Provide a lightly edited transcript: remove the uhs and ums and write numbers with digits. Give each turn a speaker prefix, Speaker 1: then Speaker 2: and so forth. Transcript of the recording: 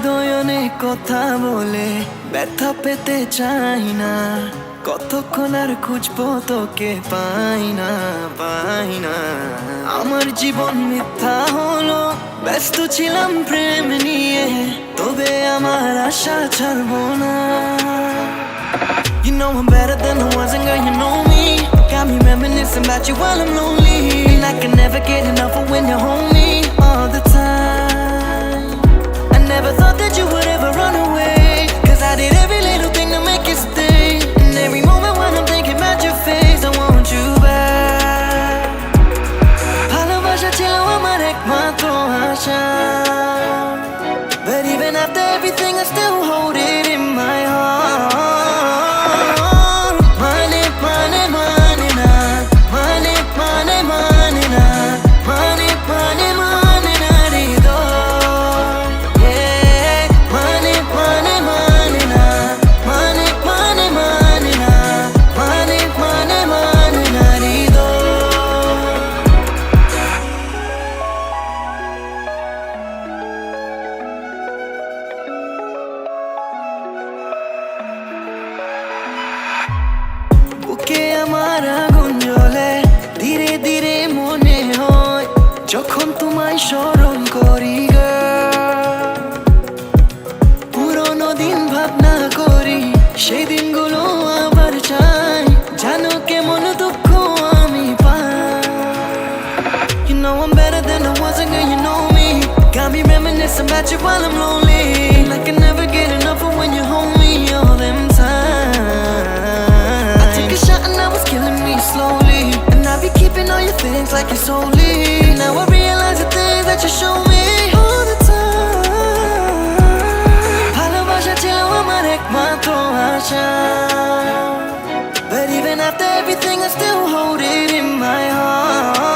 Speaker 1: হৃদয় অনেক কথা বলে ব্যথা পেতে চাই না, কতক্ষণ আর খুঁজবো তোকে পাই না, পাই না। আমার জীবন মিথ্যা হলো, ব্যস্ত ছিলাম প্রেম নিয়ে, তবে আমার আশা ছাড়বো না। You know I'm better than the ones, and girl you know me. Got me reminiscing about you while I'm lonely, and I can never get enough of when you hold me all the time. I never thought that you would ever run away, 'cause I did every little thing to make you stay. And every moment when I'm thinking about your face, I want you back. ভালোবাসা ছিল আমার একমাত্র আশা, but even after everything I still hold it in my heart. বুকে আমার আগুন জ্বলে, ধীরে ধীরে মনে হয় যখন তোমায় স্মরণ করি girl। পুরোনো দিন ভাবনা করি, সেই দিনগুলো আবার চাই, জানো কেমন দুঃখ আমি পাই। You know I'm better than I was, and girl you know me. Got me reminiscing about you while I'm lonely, and I can never get enough of when you hold me all them time. I took a shot and I was killing me slowly, and I be keeping all your things like it's holy. Now I realize the things that you show me all the time. ভালোবাসা ছিল আমার একমাত্র আশা, but even after everything I still hold it in my heart.